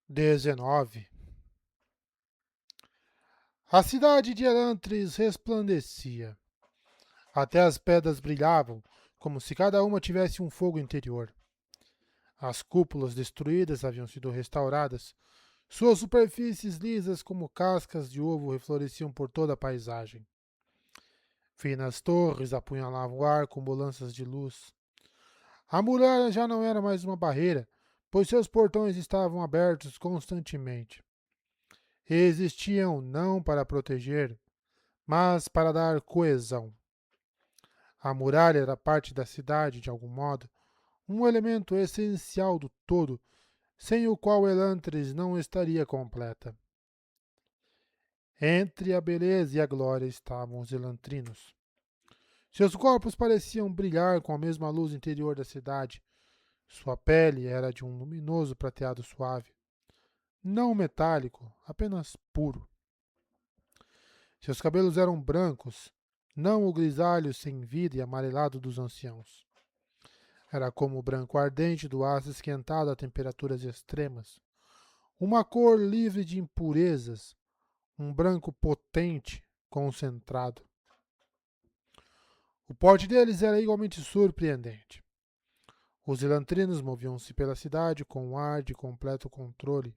19. A cidade de Elantris resplandecia. Até as pedras brilhavam, como se cada uma tivesse um fogo interior. As cúpulas destruídas haviam sido restauradas. Suas superfícies lisas como cascas de ovo refloresciam por toda a paisagem. Finas torres apunhalavam o ar como lanças de luz. A muralha já não era mais uma barreira, pois seus portões estavam abertos constantemente. Existiam não para proteger, mas para dar coesão. A muralha era parte da cidade, de algum modo, um elemento essencial do todo, sem o qual Elantris não estaria completa. Entre a beleza e a glória estavam os elantrinos. Seus corpos pareciam brilhar com a mesma luz interior da cidade. Sua pele era de um luminoso prateado suave, não metálico, apenas puro. Seus cabelos eram brancos, não o grisalho sem vida e amarelado dos anciãos. Era como o branco ardente do aço esquentado a temperaturas extremas. Uma cor livre de impurezas, um branco potente, concentrado. O porte deles era igualmente surpreendente. Os elantrinos moviam-se pela cidade com um ar de completo controle.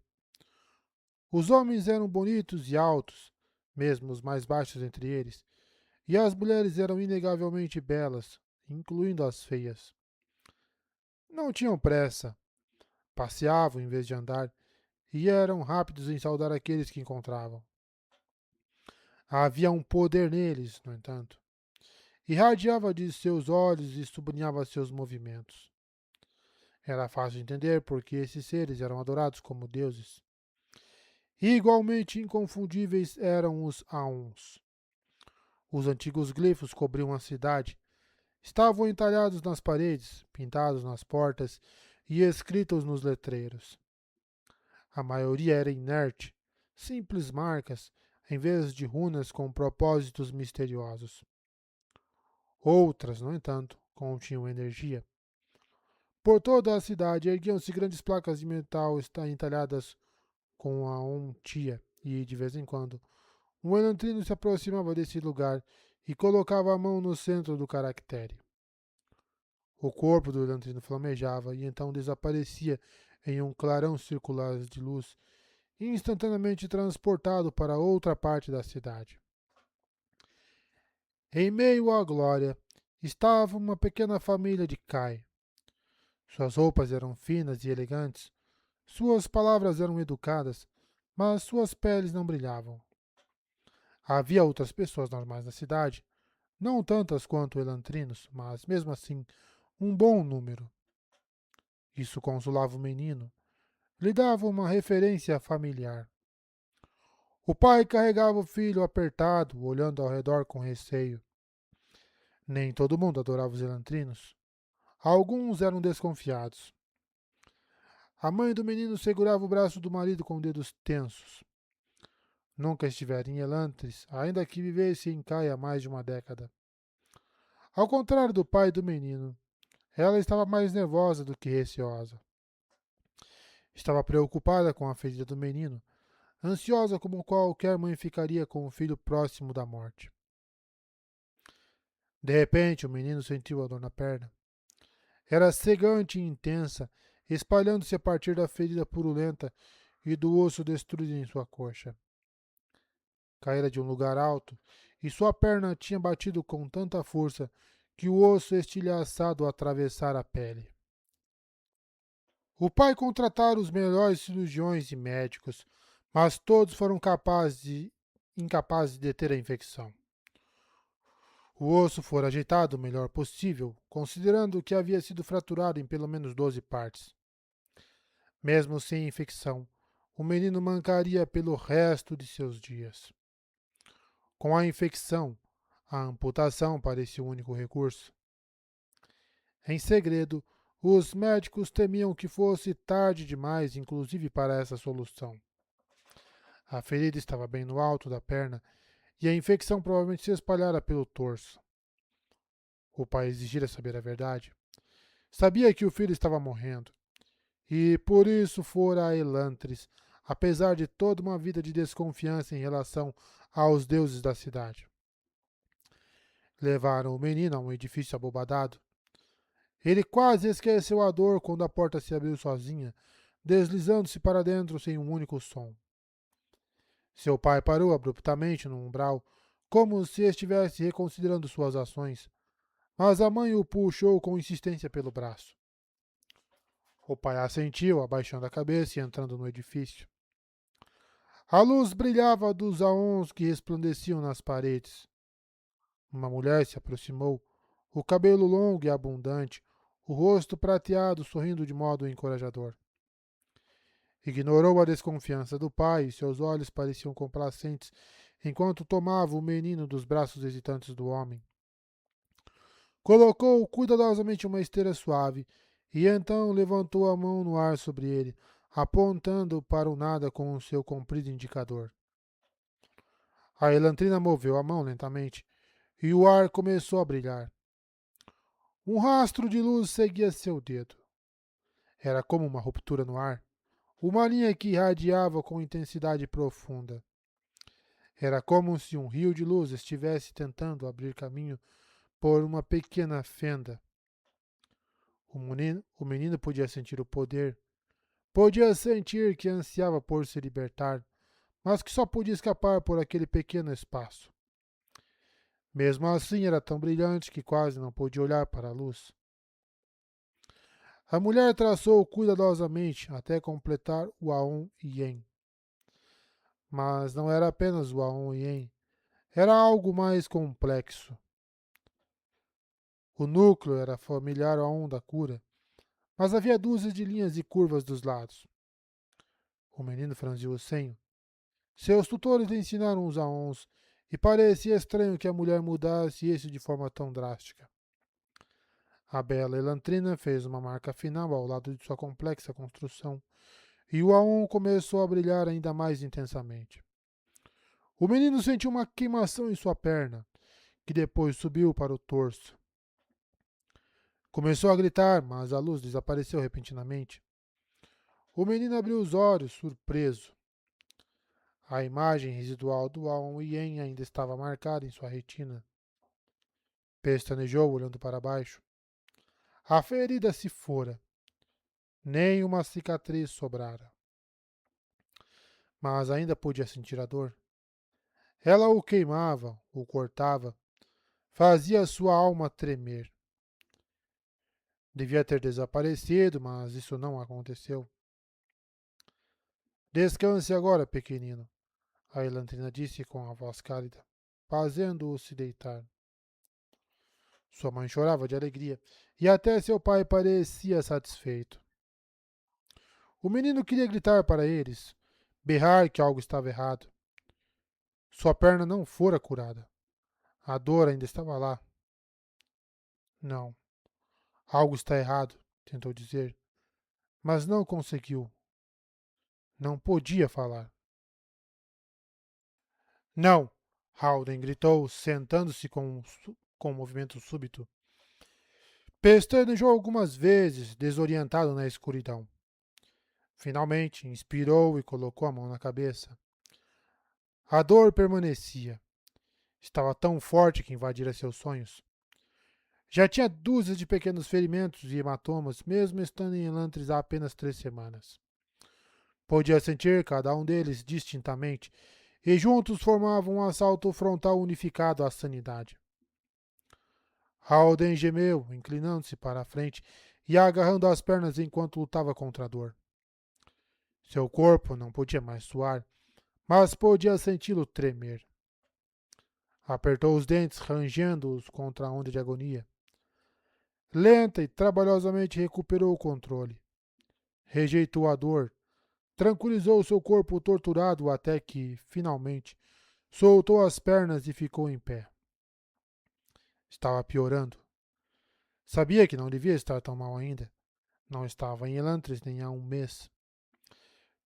Os homens eram bonitos e altos, mesmo os mais baixos entre eles, e as mulheres eram inegavelmente belas, incluindo as feias. Não tinham pressa, passeavam em vez de andar, e eram rápidos em saudar aqueles que encontravam. Havia um poder neles, no entanto. Irradiava de seus olhos e sublinhava seus movimentos. Era fácil entender porque esses seres eram adorados como deuses. Igualmente inconfundíveis eram os Aons. Os antigos glifos cobriam a cidade. Estavam entalhados nas paredes, pintados nas portas e escritos nos letreiros. A maioria era inerte, simples marcas, em vez de runas com propósitos misteriosos. Outras, no entanto, continham energia. Por toda a cidade erguiam-se grandes placas de metal entalhadas com a ontia, e, de vez em quando, um elantrino se aproximava desse lugar e colocava a mão no centro do caractere. O corpo do elantrino flamejava e então desaparecia em um clarão circular de luz, instantaneamente transportado para outra parte da cidade. Em meio à glória estava uma pequena família de Kai. Suas roupas eram finas e elegantes, suas palavras eram educadas, mas suas peles não brilhavam. Havia outras pessoas normais na cidade, não tantas quanto elantrinos, mas mesmo assim um bom número. Isso consolava o menino, lhe dava uma referência familiar. O pai carregava o filho apertado, olhando ao redor com receio. Nem todo mundo adorava os elantrinos. Alguns eram desconfiados. A mãe do menino segurava o braço do marido com dedos tensos. Nunca estivera em Elantris, ainda que vivesse em Caia há mais de uma década. Ao contrário do pai do menino, ela estava mais nervosa do que receosa. Estava preocupada com a ferida do menino, ansiosa como qualquer mãe ficaria com o filho próximo da morte. De repente, o menino sentiu a dor na perna. Era cegante e intensa, espalhando-se a partir da ferida purulenta e do osso destruído em sua coxa. Caíra de um lugar alto, e sua perna tinha batido com tanta força que o osso estilhaçado atravessara a pele. O pai contratara os melhores cirurgiões e médicos, mas todos foram incapazes de deter a infecção. O osso fora ajeitado o melhor possível, considerando que havia sido fraturado em pelo menos 12 partes. Mesmo sem infecção, o menino mancaria pelo resto de seus dias. Com a infecção, a amputação parecia o único recurso. Em segredo, os médicos temiam que fosse tarde demais, inclusive para essa solução. A ferida estava bem no alto da perna e a infecção provavelmente se espalhara pelo torso. O pai exigira saber a verdade. Sabia que o filho estava morrendo. E por isso fora a Elantris, apesar de toda uma vida de desconfiança em relação aos deuses da cidade. Levaram o menino a um edifício abobadado. Ele quase esqueceu a dor quando a porta se abriu sozinha, deslizando-se para dentro sem um único som. Seu pai parou abruptamente no umbral, como se estivesse reconsiderando suas ações, mas a mãe o puxou com insistência pelo braço. O pai assentiu, abaixando a cabeça e entrando no edifício. A luz brilhava dos aons que resplandeciam nas paredes. Uma mulher se aproximou, o cabelo longo e abundante, o rosto prateado sorrindo de modo encorajador. Ignorou a desconfiança do pai e seus olhos pareciam complacentes enquanto tomava o menino dos braços hesitantes do homem. Colocou cuidadosamente uma esteira suave e então levantou a mão no ar sobre ele, apontando para o nada com o seu comprido indicador. A elantrina moveu a mão lentamente e o ar começou a brilhar. Um rastro de luz seguia seu dedo. Era como uma ruptura no ar, uma linha que irradiava com intensidade profunda. Era como se um rio de luz estivesse tentando abrir caminho por uma pequena fenda. O menino podia sentir o poder, podia sentir que ansiava por se libertar, mas que só podia escapar por aquele pequeno espaço. Mesmo assim, era tão brilhante que quase não podia olhar para a luz. A mulher traçou cuidadosamente até completar o Aon Yen. Mas não era apenas o Aon Yen, era algo mais complexo. O núcleo era familiar ao Aon da cura, mas havia dúzias de linhas e curvas dos lados. O menino franziu o senho. Seus tutores lhe ensinaram os Aons, e parecia estranho que a mulher mudasse isso de forma tão drástica. A bela Elantrina fez uma marca final ao lado de sua complexa construção, e o Aon começou a brilhar ainda mais intensamente. O menino sentiu uma queimação em sua perna, que depois subiu para o torso. Começou a gritar, mas a luz desapareceu repentinamente. O menino abriu os olhos, surpreso. A imagem residual do Aon Yen ainda estava marcada em sua retina. Pestanejou, olhando para baixo. A ferida se fora. Nem uma cicatriz sobrara. Mas ainda podia sentir a dor. Ela o queimava, o cortava, fazia sua alma tremer. Devia ter desaparecido, mas isso não aconteceu. Descanse agora, pequenino, a Elantrina disse com a voz cálida, fazendo-o se deitar. Sua mãe chorava de alegria, e até seu pai parecia satisfeito. O menino queria gritar para eles, berrar que algo estava errado. Sua perna não fora curada. A dor ainda estava lá. Não, algo está errado, tentou dizer, mas não conseguiu. Não podia falar. Não! Haldane gritou, sentando-se com um movimento súbito. Pestanejou algumas vezes, desorientado na escuridão. Finalmente, inspirou e colocou a mão na cabeça. A dor permanecia. Estava tão forte que invadira seus sonhos. Já tinha dúzias de pequenos ferimentos e hematomas, mesmo estando em Elantris há apenas 3 semanas. Podia sentir cada um deles distintamente, e juntos formavam um assalto frontal unificado à sanidade. Haldane gemeu, inclinando-se para a frente e agarrando as pernas enquanto lutava contra a dor. Seu corpo não podia mais suar, mas podia senti-lo tremer. Apertou os dentes, rangendo-os contra a onda de agonia. Lenta e trabalhosamente recuperou o controle. Rejeitou a dor, tranquilizou seu corpo torturado até que, finalmente, soltou as pernas e ficou em pé. Estava piorando. Sabia que não devia estar tão mal ainda. Não estava em Elantris nem há um mês.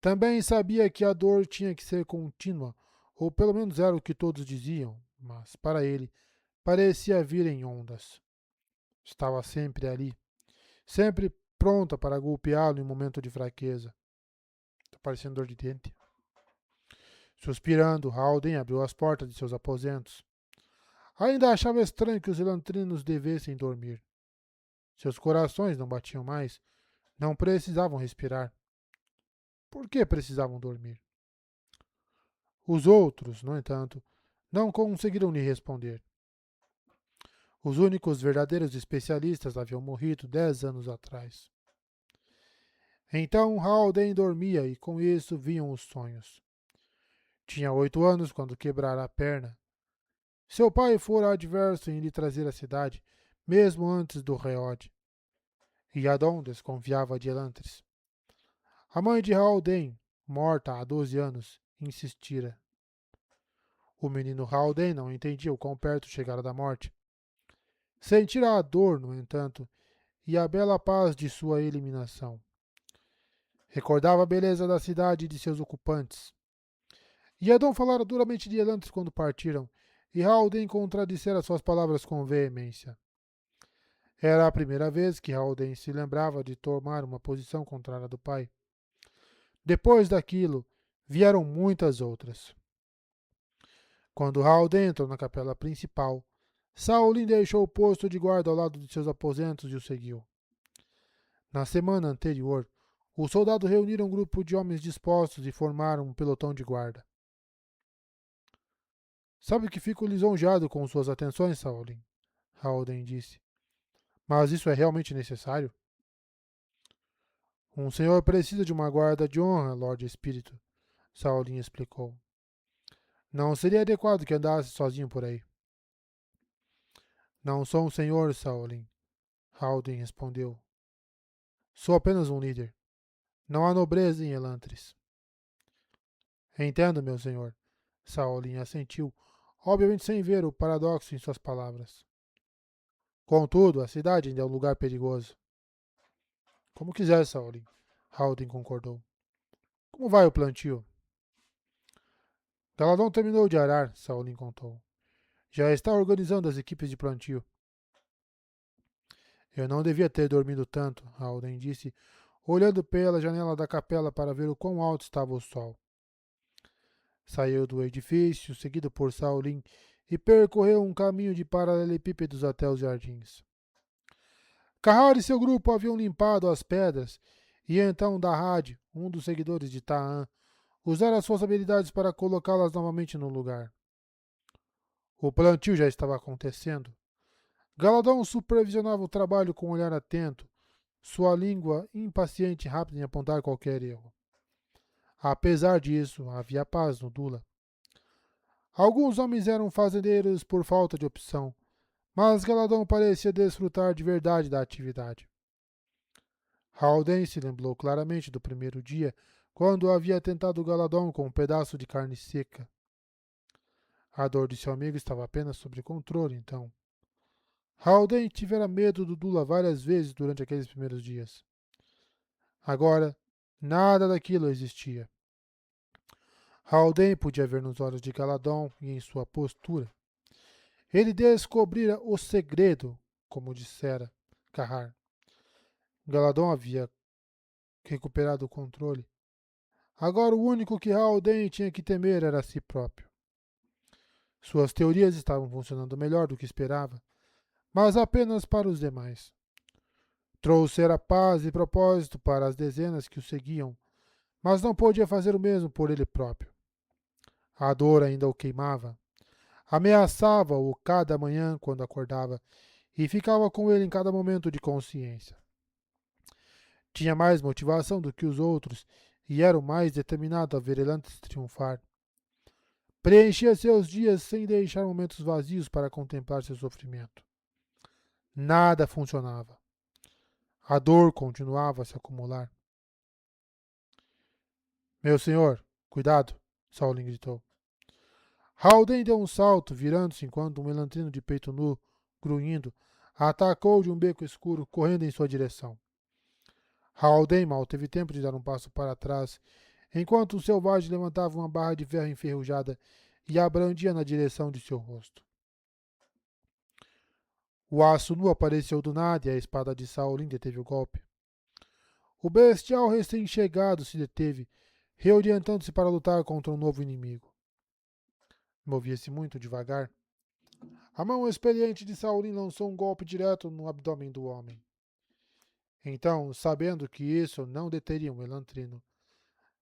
Também sabia que a dor tinha que ser contínua, ou pelo menos era o que todos diziam, mas para ele parecia vir em ondas. Estava sempre ali, sempre pronta para golpeá-lo em um momento de fraqueza. Está parecendo dor de dente. Suspirando, Haldane abriu as portas de seus aposentos. Ainda achava estranho que os elantrinos devessem dormir. Seus corações não batiam mais, não precisavam respirar. Por que precisavam dormir? Os outros, no entanto, não conseguiram lhe responder. Os únicos verdadeiros especialistas haviam morrido 10 anos atrás. Então Haldane dormia e com isso vinham os sonhos. Tinha 8 anos quando quebrara a perna. Seu pai fora adverso em lhe trazer à cidade, mesmo antes do Reod. E Adon desconfiava de Elantris. A mãe de Haldane, morta há 12 anos, insistira. O menino Haldane não entendia o quão perto chegara da morte. Sentira a dor, no entanto, e a bela paz de sua eliminação. Recordava a beleza da cidade e de seus ocupantes. Iadon falara duramente de Elantris quando partiram, e Haldane contradissera suas palavras com veemência. Era a primeira vez que Haldane se lembrava de tomar uma posição contrária do pai. Depois daquilo, vieram muitas outras. Quando Haldane entrou na capela principal, Saulin deixou o posto de guarda ao lado de seus aposentos e o seguiu. Na semana anterior, os soldados reuniram um grupo de homens dispostos e formaram um pelotão de guarda. Sabe que fico lisonjeado com suas atenções, Saulin, Haldane disse. Mas isso é realmente necessário? Um senhor precisa de uma guarda de honra, Lorde Espírito, Saulin explicou. Não seria adequado que andasse sozinho por aí. Não sou um senhor, Saulin, Haldane respondeu. Sou apenas um líder. Não há nobreza em Elantris. Entendo, meu senhor, Saulin assentiu, obviamente sem ver o paradoxo em suas palavras. Contudo, a cidade ainda é um lugar perigoso. Como quiser, Saulin, Haldane concordou. Como vai o plantio? Galadon terminou de arar, Saulin contou. Já está organizando as equipes de plantio. Eu não devia ter dormido tanto, Haldane disse, olhando pela janela da capela para ver o quão alto estava o sol. Saiu do edifício, seguido por Saulin, e percorreu um caminho de paralelepípedos até os jardins. Kahar e seu grupo haviam limpado as pedras, e então Dahad, um dos seguidores de Ta'an, usara suas habilidades para colocá-las novamente no lugar. O plantio já estava acontecendo. Galadon supervisionava o trabalho com um olhar atento, sua língua impaciente e rápida em apontar qualquer erro. Apesar disso, havia paz no Dula. Alguns homens eram fazendeiros por falta de opção, mas Galadon parecia desfrutar de verdade da atividade. Haldane se lembrou claramente do primeiro dia, quando havia tentado Galadon com um pedaço de carne seca. A dor de seu amigo estava apenas sob controle, então. Haldane tivera medo do Dula várias vezes durante aqueles primeiros dias. Agora, nada daquilo existia. Haldane podia ver nos olhos de Galadon e em sua postura. Ele descobrira o segredo, como dissera Kahar. Galadon havia recuperado o controle. Agora o único que Haldane tinha que temer era a si próprio. Suas teorias estavam funcionando melhor do que esperava, mas apenas para os demais. Trouxera paz e propósito para as dezenas que o seguiam, mas não podia fazer o mesmo por ele próprio. A dor ainda o queimava. Ameaçava-o cada manhã quando acordava e ficava com ele em cada momento de consciência. Tinha mais motivação do que os outros e era o mais determinado a ver Elantris triunfar. Preenchia seus dias sem deixar momentos vazios para contemplar seu sofrimento. Nada funcionava. A dor continuava a se acumular. Meu senhor, cuidado, Saulin gritou. Haldane deu um salto, virando-se enquanto um elantrino de peito nu, grunhindo, atacou de um beco escuro, correndo em sua direção. Haldane mal teve tempo de dar um passo para trás, enquanto o selvagem levantava uma barra de ferro enferrujada e a brandia na direção de seu rosto. O aço nu apareceu do nada e a espada de Saulin deteve o golpe. O bestial recém-chegado se deteve, reorientando-se para lutar contra um novo inimigo. Movia-se muito devagar. A mão experiente de Saulin lançou um golpe direto no abdômen do homem. Então, sabendo que isso não deteria um elantrino,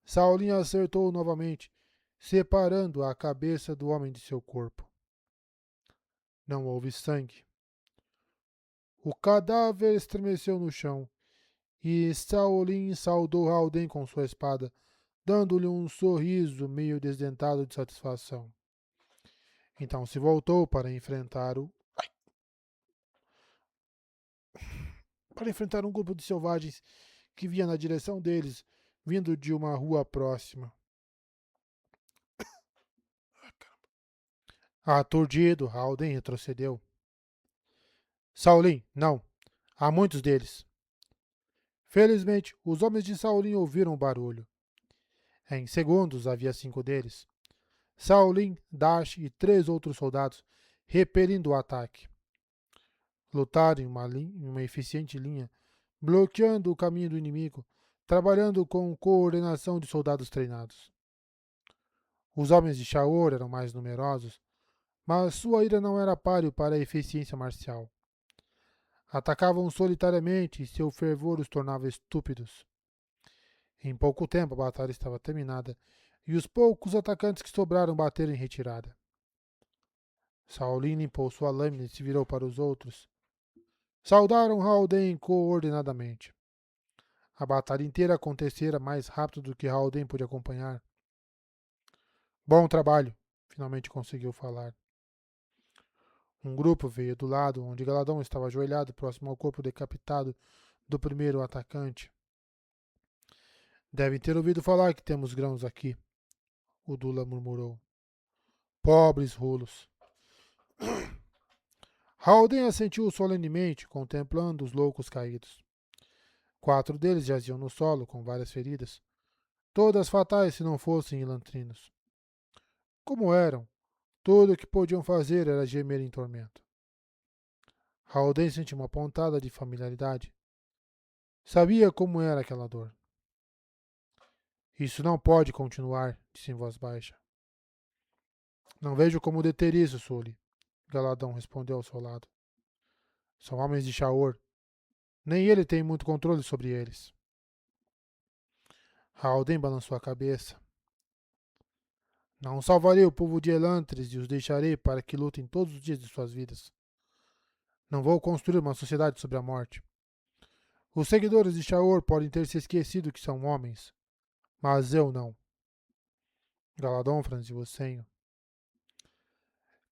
Saulin acertou novamente, separando a cabeça do homem de seu corpo. Não houve sangue. O cadáver estremeceu no chão, e Saulin saudou Halden com sua espada, dando-lhe um sorriso meio desdentado de satisfação. Então se voltou para enfrentar um grupo de selvagens que vinha na direção deles, vindo de uma rua próxima. Aturdido, Halden retrocedeu. Saulin, não. Há muitos deles. Felizmente, os homens de Saulin ouviram o barulho. Em segundos havia 5 deles. Saulin, Dash e 3 outros soldados, repelindo o ataque. Lutaram em uma eficiente linha, bloqueando o caminho do inimigo, trabalhando com coordenação de soldados treinados. Os homens de Shaor eram mais numerosos, mas sua ira não era páreo para a eficiência marcial. Atacavam solitariamente e seu fervor os tornava estúpidos. Em pouco tempo a batalha estava terminada e os poucos atacantes que sobraram bateram em retirada. Saulin limpou sua lâmina e se virou para os outros. Saudaram Halden coordenadamente. A batalha inteira acontecera mais rápido do que Halden pôde acompanhar. Bom trabalho, finalmente conseguiu falar. Um grupo veio do lado onde Galadon estava ajoelhado próximo ao corpo decapitado do primeiro atacante. Devem ter ouvido falar que temos grãos aqui, o Dula murmurou. Pobres rolos. Halden assentiu solenemente, contemplando os loucos caídos. 4 deles jaziam no solo, com várias feridas, todas fatais se não fossem elantrinos. Como eram, tudo o que podiam fazer era gemer em tormento. Halden sentiu uma pontada de familiaridade. Sabia como era aquela dor. Isso não pode continuar, disse em voz baixa. Não vejo como deter isso, Sully, Galadão respondeu ao soldado. São homens de Shaor. Nem ele tem muito controle sobre eles. Halden balançou a cabeça. Não salvarei o povo de Elantris e os deixarei para que lutem todos os dias de suas vidas. Não vou construir uma sociedade sobre a morte. Os seguidores de Shaor podem ter se esquecido que são homens, mas eu não. Galadon franziu o senho.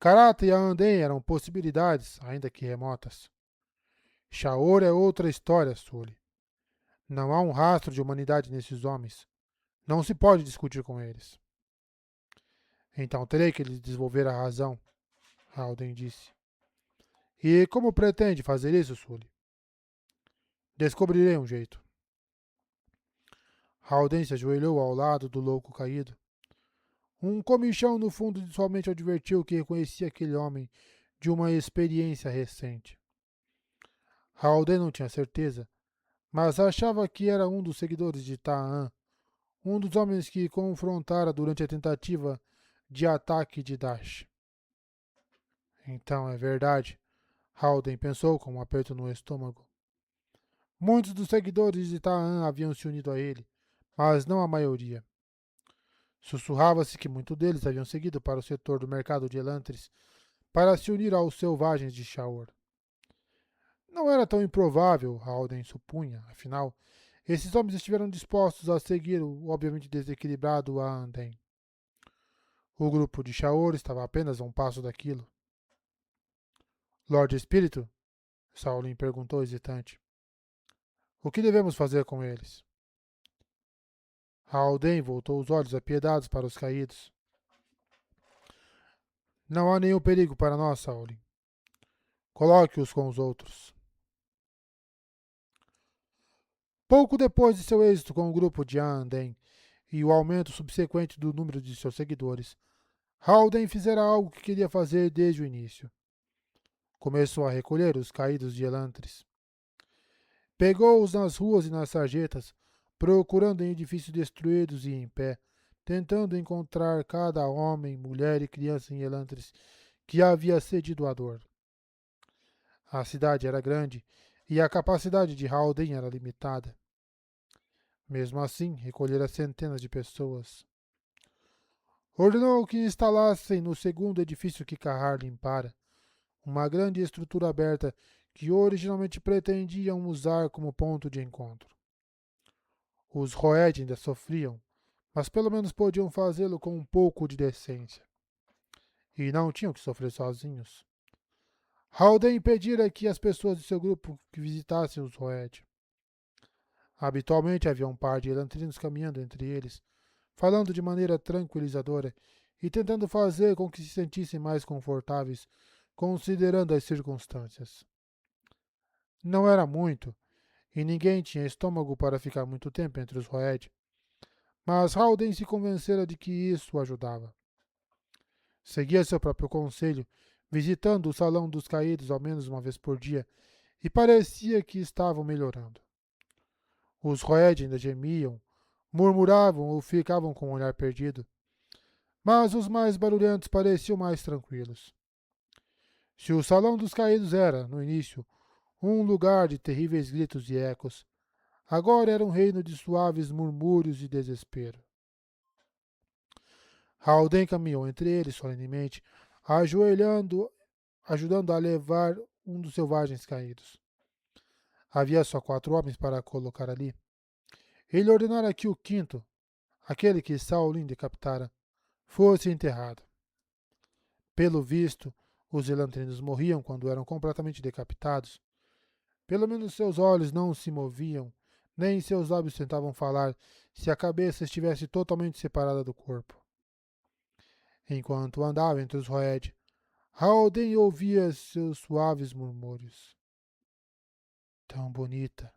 Karata e Aanden eram possibilidades, ainda que remotas. Shaor é outra história, Sully. Não há um rastro de humanidade nesses homens. Não se pode discutir com eles. Então terei que lhes devolver a razão, Halden disse. E como pretende fazer isso, Sully? Descobrirei um jeito. Halden se ajoelhou ao lado do louco caído. Um comichão no fundo de sua mente advertiu que reconhecia aquele homem de uma experiência recente. Halden não tinha certeza, mas achava que era um dos seguidores de Ta'an, um dos homens que confrontara durante a tentativa de ataque de Dash. Então é verdade, Halden pensou com um aperto no estômago. Muitos dos seguidores de Ta'an haviam se unido a ele, mas não a maioria. Sussurrava-se que muitos deles haviam seguido para o setor do mercado de Elantris para se unir aos selvagens de Shaor. Não era tão improvável, Halden supunha, afinal, esses homens estiveram dispostos a seguir o obviamente desequilibrado Anden. O grupo de Shaor estava apenas a um passo daquilo. Lord Espírito? Saulin perguntou hesitante. O que devemos fazer com eles? Halden voltou os olhos apiedados para os caídos. Não há nenhum perigo para nós, Saulin. Coloque-os com os outros. Pouco depois de seu êxito com o grupo de Anden e o aumento subsequente do número de seus seguidores, Halden fizera algo que queria fazer desde o início. Começou a recolher os caídos de Elantris. Pegou-os nas ruas e nas sarjetas, procurando em edifícios destruídos e em pé, tentando encontrar cada homem, mulher e criança em Elantris que havia cedido à dor. A cidade era grande e a capacidade de Haldane era limitada. Mesmo assim, recolhera centenas de pessoas. Ordenou que instalassem no segundo edifício que Kahar limpara uma grande estrutura aberta que originalmente pretendiam usar como ponto de encontro. Os Roed ainda sofriam, mas pelo menos podiam fazê-lo com um pouco de decência. E não tinham que sofrer sozinhos. Haldane impedira que as pessoas de seu grupo que visitassem os Roed. Habitualmente havia um par de elantrinos caminhando entre eles, falando de maneira tranquilizadora e tentando fazer com que se sentissem mais confortáveis, considerando as circunstâncias. Não era muito, e ninguém tinha estômago para ficar muito tempo entre os Roed, mas Haldane se convencera de que isso o ajudava. Seguia seu próprio conselho, visitando o Salão dos Caídos ao menos uma vez por dia, e parecia que estavam melhorando. Os Roed ainda gemiam, murmuravam ou ficavam com o olhar perdido, mas os mais barulhentos pareciam mais tranquilos. Se o Salão dos Caídos era, no início, um lugar de terríveis gritos e ecos, agora era um reino de suaves murmúrios e desespero. Haldane caminhou entre eles solenemente, ajoelhando, ajudando a levar um dos selvagens caídos. Havia só 4 homens para colocar ali. Ele ordenara que o quinto, aquele que Saulin decapitara, fosse enterrado. Pelo visto, os elantrinos morriam quando eram completamente decapitados. Pelo menos seus olhos não se moviam, nem seus lábios tentavam falar se a cabeça estivesse totalmente separada do corpo. Enquanto andava entre os Roed, Haldane ouvia seus suaves murmúrios. Tão bonita.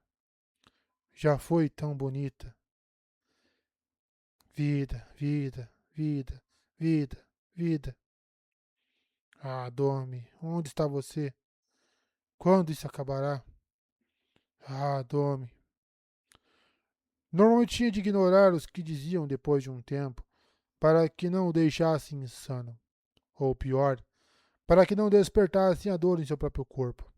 Já foi tão bonita. Vida, vida, vida, vida, vida. Ah, Domi, onde está você? Quando isso acabará? Ah, Domi. Normalmente tinha de ignorar os que diziam depois de um tempo, para que não o deixassem insano. Ou pior, para que não despertassem a dor em seu próprio corpo.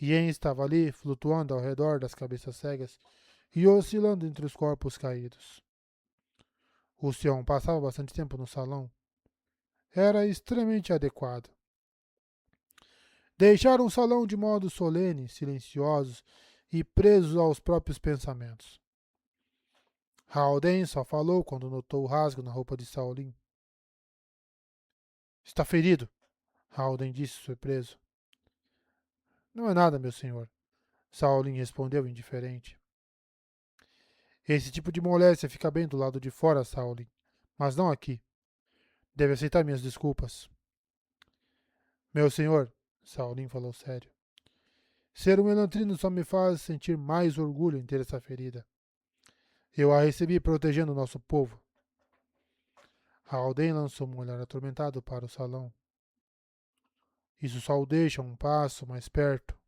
Ien estava ali, flutuando ao redor das cabeças cegas e oscilando entre os corpos caídos. O Sion passava bastante tempo no salão. Era extremamente adequado. Deixaram o salão de modo solene, silenciosos e presos aos próprios pensamentos. Haldane só falou quando notou o rasgo na roupa de Saulin. Está ferido, Haldane disse surpreso. Não é nada, meu senhor, Saulin respondeu indiferente. Esse tipo de moléstia fica bem do lado de fora, Saulin, mas não aqui. Deve aceitar minhas desculpas. Meu senhor, Saulin falou sério, ser um elantrino só me faz sentir mais orgulho em ter essa ferida. Eu a recebi protegendo o nosso povo. Haldane lançou um olhar atormentado para o salão. Isso só o deixa um passo mais perto.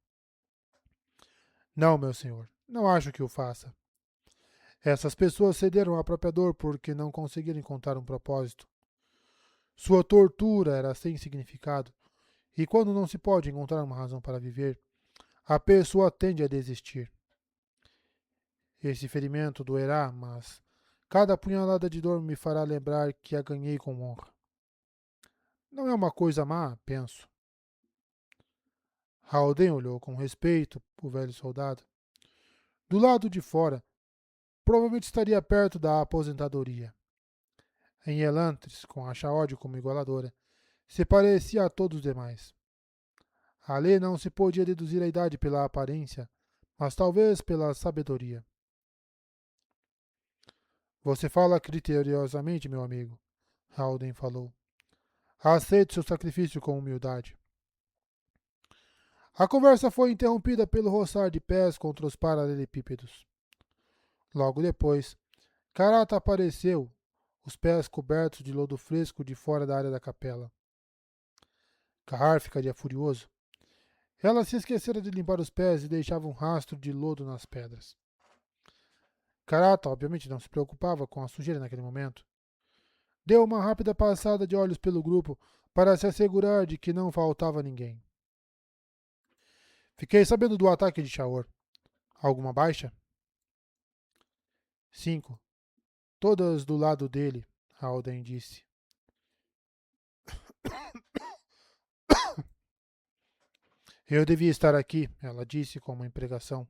Não, meu senhor, não acho que o faça. Essas pessoas cederam à própria dor porque não conseguiram encontrar um propósito. Sua tortura era sem significado, e quando não se pode encontrar uma razão para viver, a pessoa tende a desistir. Esse ferimento doerá, mas cada punhalada de dor me fará lembrar que a ganhei com honra. Não é uma coisa má, penso. Haldane olhou com respeito o velho soldado. Do lado de fora, provavelmente estaria perto da aposentadoria. Em Elantris, com a Shaod como igualadora, se parecia a todos os demais. Ali não se podia deduzir a idade pela aparência, mas talvez pela sabedoria. Você fala criteriosamente, meu amigo, Haldane falou. Aceito seu sacrifício com humildade. A conversa foi interrompida pelo roçar de pés contra os paralelepípedos. Logo depois, Karata apareceu, os pés cobertos de lodo fresco de fora da área da capela. Kahar ficaria furioso. Ela se esquecera de limpar os pés e deixava um rastro de lodo nas pedras. Karata, obviamente, não se preocupava com a sujeira naquele momento. Deu uma rápida passada de olhos pelo grupo para se assegurar de que não faltava ninguém. Fiquei sabendo do ataque de Shaor. Alguma baixa? 5. Todas do lado dele, Alden disse. Eu devia estar aqui, ela disse com uma imprecação.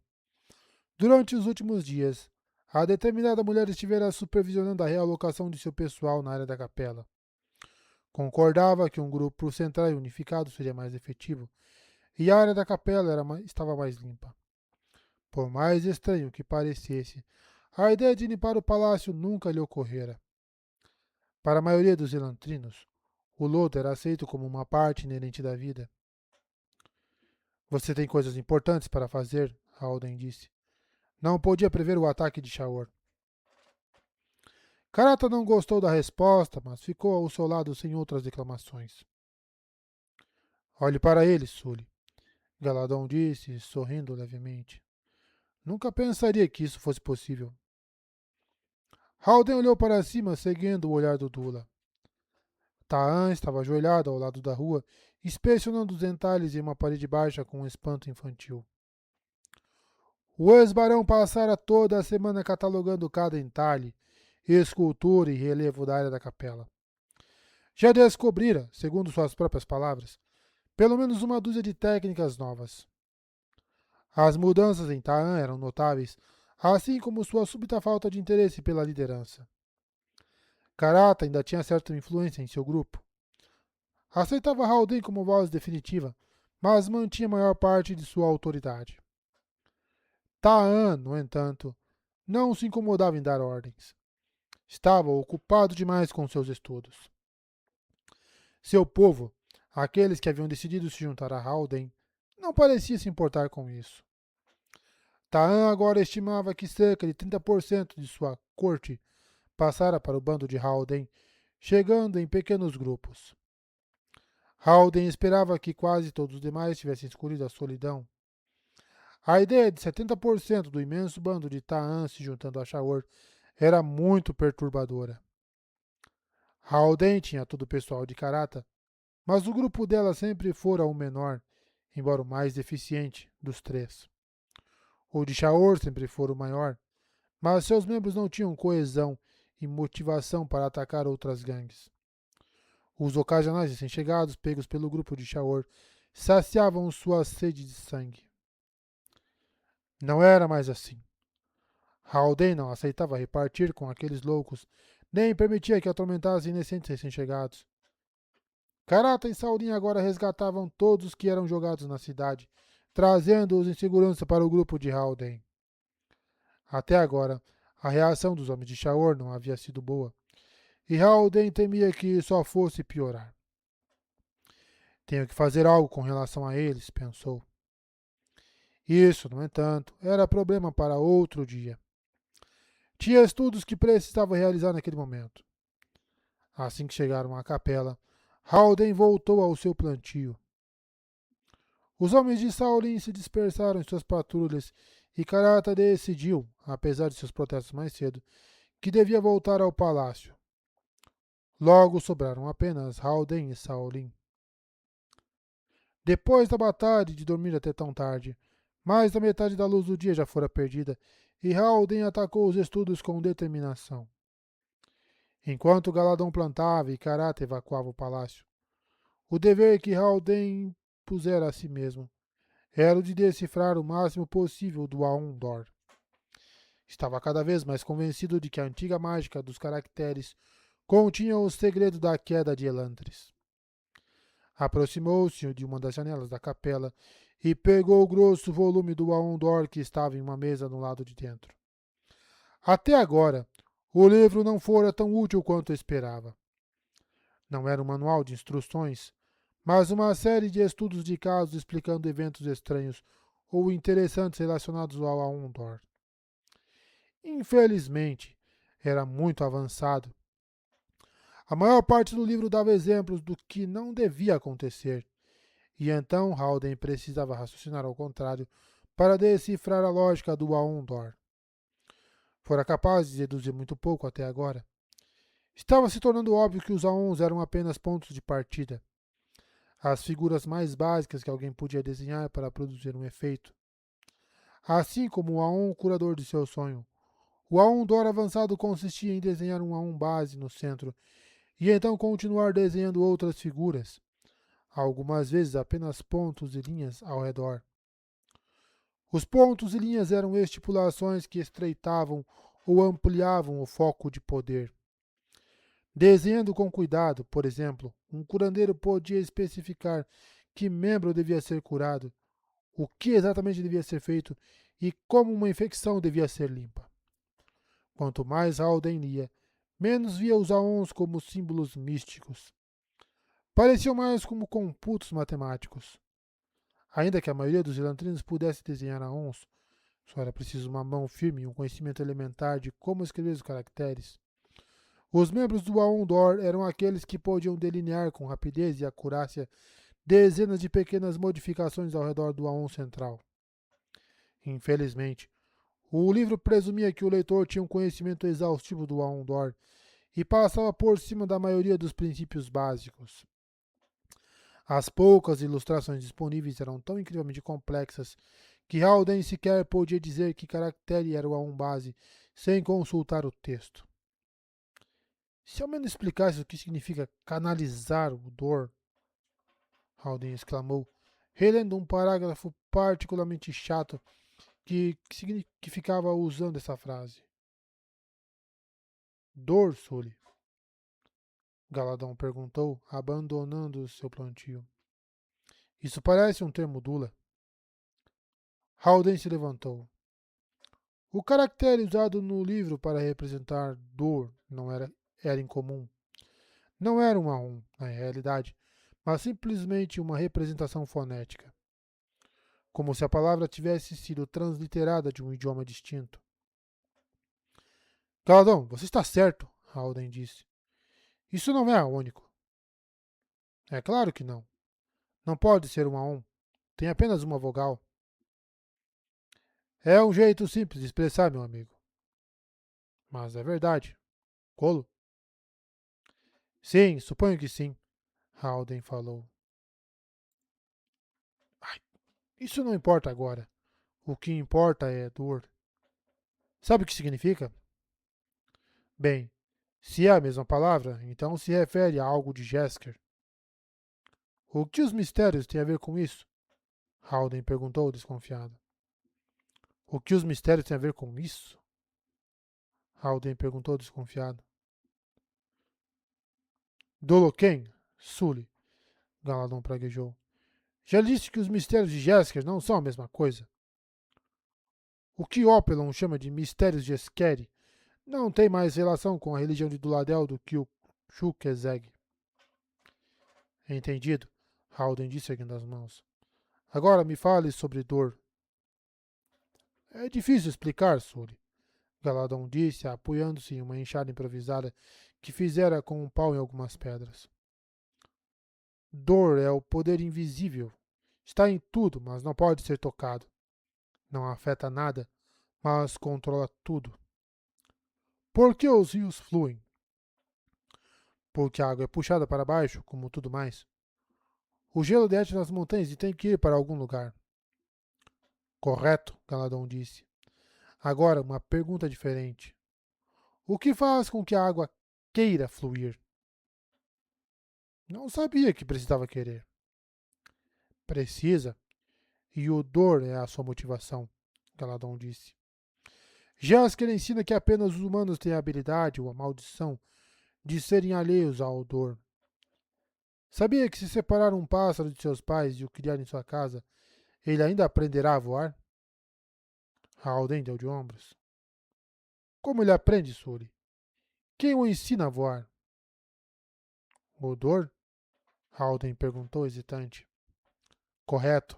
Durante os últimos dias, a determinada mulher estivera supervisionando a realocação de seu pessoal na área da capela. Concordava que um grupo central e unificado seria mais efetivo, e a área da capela estava mais limpa. Por mais estranho que parecesse, a ideia de limpar o palácio nunca lhe ocorrera. Para a maioria dos elantrinos, o lodo era aceito como uma parte inerente da vida. Você tem coisas importantes para fazer, Alden disse. Não podia prever o ataque de Shaor. Karata não gostou da resposta, mas ficou ao seu lado sem outras declamações. Olhe para ele, Sully, Galadon disse, sorrindo levemente. Nunca pensaria que isso fosse possível. Halden olhou para cima, seguindo o olhar do Dula. Taan estava ajoelhado ao lado da rua, inspecionando os detalhes em uma parede baixa com um espanto infantil. O ex-barão passara toda a semana catalogando cada entalhe, escultura e relevo da área da capela. Já descobrira, segundo suas próprias palavras, pelo menos uma dúzia de técnicas novas. As mudanças em Taan eram notáveis, assim como sua súbita falta de interesse pela liderança. Karata ainda tinha certa influência em seu grupo. Aceitava Halden como voz definitiva, mas mantinha a maior parte de sua autoridade. Taan, no entanto, não se incomodava em dar ordens. Estava ocupado demais com seus estudos. Seu povo, aqueles que haviam decidido se juntar a Halden, não parecia se importar com isso. Taan agora estimava que cerca de 30% de sua corte passara para o bando de Halden, chegando em pequenos grupos. Halden esperava que quase todos os demais tivessem escolhido a solidão. A ideia de 70% do imenso bando de Taan se juntando a Shaor era muito perturbadora. Halden tinha todo o pessoal de Karata, mas o grupo dela sempre fora o menor, embora o mais deficiente, dos três. O de Shaor sempre fora o maior, mas seus membros não tinham coesão e motivação para atacar outras gangues. Os ocasionais recém-chegados, pegos pelo grupo de Shaor, saciavam sua sede de sangue. Não era mais assim. Halden não aceitava repartir com aqueles loucos, nem permitia que atormentassem inocentes recém-chegados. Karata e Saurin agora resgatavam todos os que eram jogados na cidade, trazendo-os em segurança para o grupo de Halden. Até agora, a reação dos homens de Shaor não havia sido boa, e Halden temia que só fosse piorar. Tenho que fazer algo com relação a eles, pensou. Isso, no entanto, era problema para outro dia. Tinha estudos que precisava realizar naquele momento. Assim que chegaram à capela, Halden voltou ao seu plantio. Os homens de Saurin se dispersaram em suas patrulhas e Karata decidiu, apesar de seus protestos mais cedo, que devia voltar ao palácio. Logo sobraram apenas Halden e Saurin. Depois da batalha e de dormir até tão tarde, mais da metade da luz do dia já fora perdida e Halden atacou os estudos com determinação. Enquanto Galadon plantava e Karata evacuava o palácio, o dever que Halden pusera a si mesmo era o de decifrar o máximo possível do Aon-Dor. Estava cada vez mais convencido de que a antiga mágica dos caracteres continha o segredo da queda de Elantris. Aproximou-se de uma das janelas da capela e pegou o grosso volume do Aon-Dor que estava em uma mesa no lado de dentro. Até agora, o livro não fora tão útil quanto esperava. Não era um manual de instruções, mas uma série de estudos de casos explicando eventos estranhos ou interessantes relacionados ao Aon-Dor. Infelizmente, era muito avançado. A maior parte do livro dava exemplos do que não devia acontecer, E então Haldane precisava raciocinar ao contrário para decifrar a lógica do Aon-Dor. Fora capaz de deduzir muito pouco até agora. Estava se tornando óbvio que os Aons eram apenas pontos de partida, as figuras mais básicas que alguém podia desenhar para produzir um efeito. Assim como o Aon curador de seu sonho, o Aon-Dor avançado consistia em desenhar um Aon base no centro e então continuar desenhando outras figuras, algumas vezes apenas pontos e linhas ao redor. Os pontos e linhas eram estipulações que estreitavam ou ampliavam o foco de poder. Desenhando com cuidado, por exemplo, um curandeiro podia especificar que membro devia ser curado, o que exatamente devia ser feito e como uma infecção devia ser limpa. Quanto mais Haldane lia, menos via os Aons como símbolos místicos. Pareciam mais como computos matemáticos. Ainda que a maioria dos elantrinos pudesse desenhar Aons, só era preciso uma mão firme e um conhecimento elementar de como escrever os caracteres. Os membros do Aon-Dor eram aqueles que podiam delinear com rapidez e acurácia dezenas de pequenas modificações ao redor do Aon central. Infelizmente, o livro presumia que o leitor tinha um conhecimento exaustivo do Aon-Dor e passava por cima da maioria dos princípios básicos. As poucas ilustrações disponíveis eram tão incrivelmente complexas que Haldane sequer podia dizer que caractere era o Aon base sem consultar o texto. Se ao menos explicasse o que significa canalizar o dor, Haldane exclamou, relendo um parágrafo particularmente chato que ficava usando essa frase. Dor, Sully? Galadon perguntou, abandonando seu plantio. Isso parece um termo Dula. Haldane se levantou. O caractere usado no livro para representar dor não era incomum. Não era um Aon, na realidade, mas simplesmente uma representação fonética. Como se a palavra tivesse sido transliterada de um idioma distinto. Galadon, você está certo, Haldane disse. Isso não é aônico. É claro que não. Não pode ser um Aon. Tem apenas uma vogal. É um jeito simples de expressar, meu amigo. Mas é verdade. Colo? Sim, suponho que sim, Haldane falou. Ai, isso não importa agora. O que importa é dor. Sabe o que significa? Bem, se é a mesma palavra, então se refere a algo de Jesker. O que os mistérios têm a ver com isso? Haldane perguntou, desconfiado. O que os mistérios têm a ver com isso? Haldane perguntou, desconfiado. Doloken, Sully, Galadon praguejou. Já disse que os mistérios de Jesker não são a mesma coisa. O que Opelon chama de mistérios de Eskeri não tem mais relação com a religião de Duladel do que o Shulkezeg. Entendido, Haldane disse erguendo as mãos. Agora me fale sobre dor. É difícil explicar, Sully, Galadon disse, apoiando-se em uma enxada improvisada que fizera com um pau em algumas pedras. Dor é o poder invisível. Está em tudo, mas não pode ser tocado. Não afeta nada, mas controla tudo. Por que os rios fluem? Porque a água é puxada para baixo, como tudo mais. O gelo derrete nas montanhas e tem que ir para algum lugar. Correto, Galadon disse. Agora, uma pergunta diferente. O que faz com que a água queira fluir? Não sabia que precisava querer. Precisa, e o dor é a sua motivação, Galadon disse. Jaskier ensina que apenas os humanos têm a habilidade ou a maldição de serem alheios ao dor. Sabia que se separar um pássaro de seus pais e o criar em sua casa, ele ainda aprenderá a voar? Haldane deu de ombros. Como ele aprende, Sully? Quem o ensina a voar? O dor? Haldane perguntou, hesitante. Correto.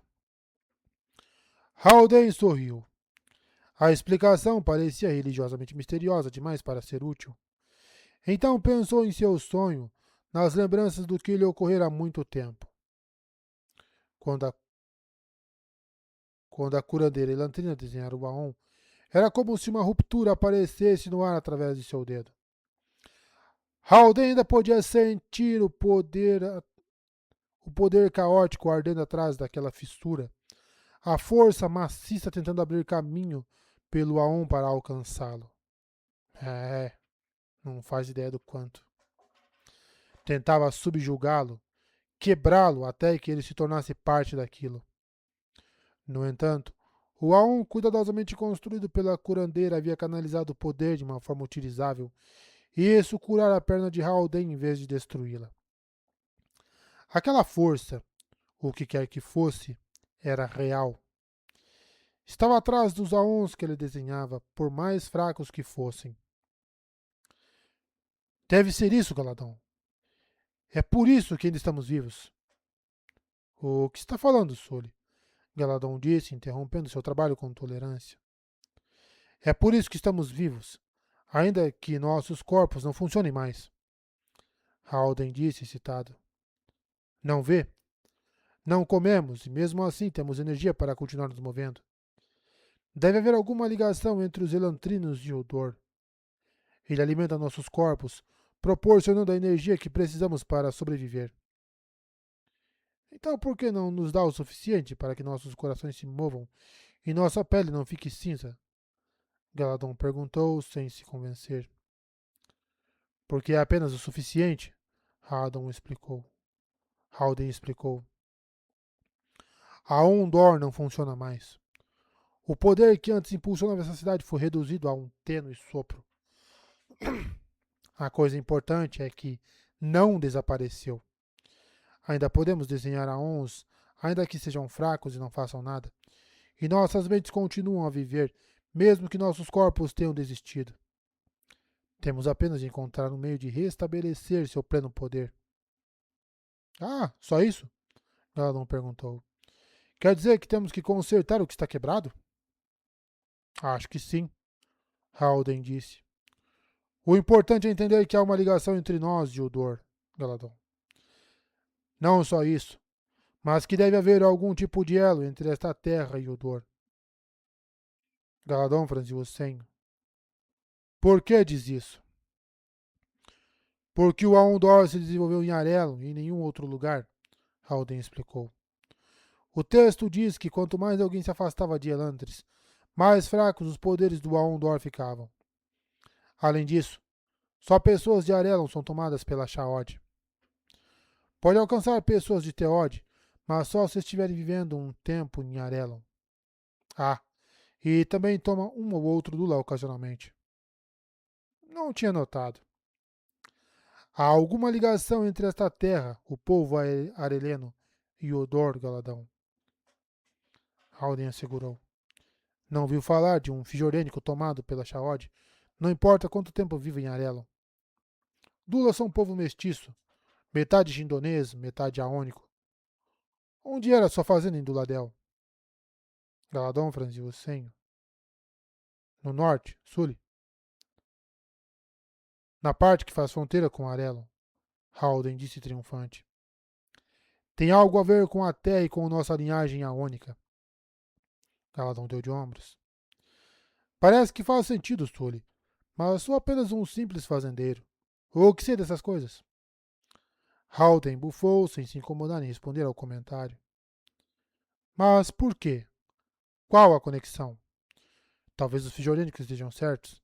Haldane sorriu. A explicação parecia religiosamente misteriosa demais para ser útil. Então pensou em seu sonho, nas lembranças do que lhe ocorrera há muito tempo. Quando a, quando a curandeira Elantrina desenhara o Aon, era como se uma ruptura aparecesse no ar através de seu dedo. Haldane ainda podia sentir o poder caótico ardendo atrás daquela fissura, a força maciça tentando abrir caminho pelo Aon para alcançá-lo. É, não faz ideia do quanto. Tentava subjugá-lo, quebrá-lo até que ele se tornasse parte daquilo. No entanto, o Aon, cuidadosamente construído pela curandeira, havia canalizado o poder de uma forma utilizável, e isso curar a perna de Haldane em vez de destruí-la. Aquela força, o que quer que fosse, era real. Estava atrás dos Aons que ele desenhava, por mais fracos que fossem. Deve ser isso, Galadão. É por isso que ainda estamos vivos. O que está falando, Sully? Galadão disse, interrompendo seu trabalho com tolerância. É por isso que estamos vivos, ainda que nossos corpos não funcionem mais. Haldane disse, excitado. Não vê? Não comemos e mesmo assim temos energia para continuar nos movendo. Deve haver alguma ligação entre os elantrinos e o Dor. Ele alimenta nossos corpos, proporcionando a energia que precisamos para sobreviver. Então por que não nos dá o suficiente para que nossos corações se movam e nossa pele não fique cinza? Galadon perguntou, sem se convencer. Porque é apenas o suficiente? Haldane explicou. Haldane explicou. A Ondor não funciona mais. O poder que antes impulsionava essa cidade foi reduzido a um tênue sopro. A coisa importante é que não desapareceu. Ainda podemos desenhar Aons, ainda que sejam fracos e não façam nada. E nossas mentes continuam a viver, mesmo que nossos corpos tenham desistido. Temos apenas de encontrar um meio de restabelecer seu pleno poder. Ah, só isso? Galadon perguntou. Quer dizer que temos que consertar o que está quebrado? Acho que sim, Haldane disse. O importante é entender que há uma ligação entre nós e o Dor, Galadon. Não só isso, mas que deve haver algum tipo de elo entre esta terra e o Dor. Galadon franziu o senho. Por que diz isso? Porque o Aondor se desenvolveu em Arelon e em nenhum outro lugar, Haldane explicou. O texto diz que quanto mais alguém se afastava de Elantris, mais fracos os poderes do Aondor ficavam. Além disso, só pessoas de Arelon são tomadas pela Shaod. Pode alcançar pessoas de Teod, mas só se estiverem vivendo um tempo em Arelon. Ah, e também toma um ou outro Lula ocasionalmente. Não tinha notado. Há alguma ligação entre esta terra, o povo areleno, e o Odor, Galadão? Haldane assegurou. Não viu falar de um fijorênico tomado pela Shaod? Não importa quanto tempo vive em Arelon. Dulas são um povo mestiço, metade xindonês, metade aônico. Onde era sua fazenda em Duladel? Galadão franziu o senho. No norte, Sully. Na parte que faz fronteira com Arelon, Haldane disse triunfante. Tem algo a ver com a terra e com nossa linhagem aônica. Galadão deu de ombros. Parece que faz sentido, Sully, mas sou apenas um simples fazendeiro. O que sei dessas coisas? Haldane bufou sem se incomodar em responder ao comentário. Mas por quê? Qual a conexão? Talvez os fijorênicos estejam certos.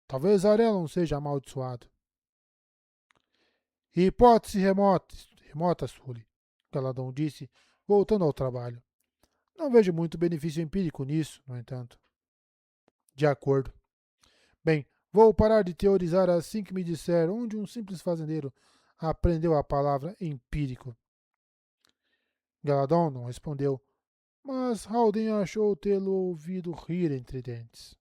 Talvez Arelon seja amaldiçoado. Hipótese remota, Sully, Galadon disse, voltando ao trabalho. Não vejo muito benefício empírico nisso, no entanto. De acordo. Bem, vou parar de teorizar assim que me disser onde um simples fazendeiro aprendeu a palavra empírico. Galadon não respondeu, mas Haldane achou tê-lo ouvido rir entre dentes.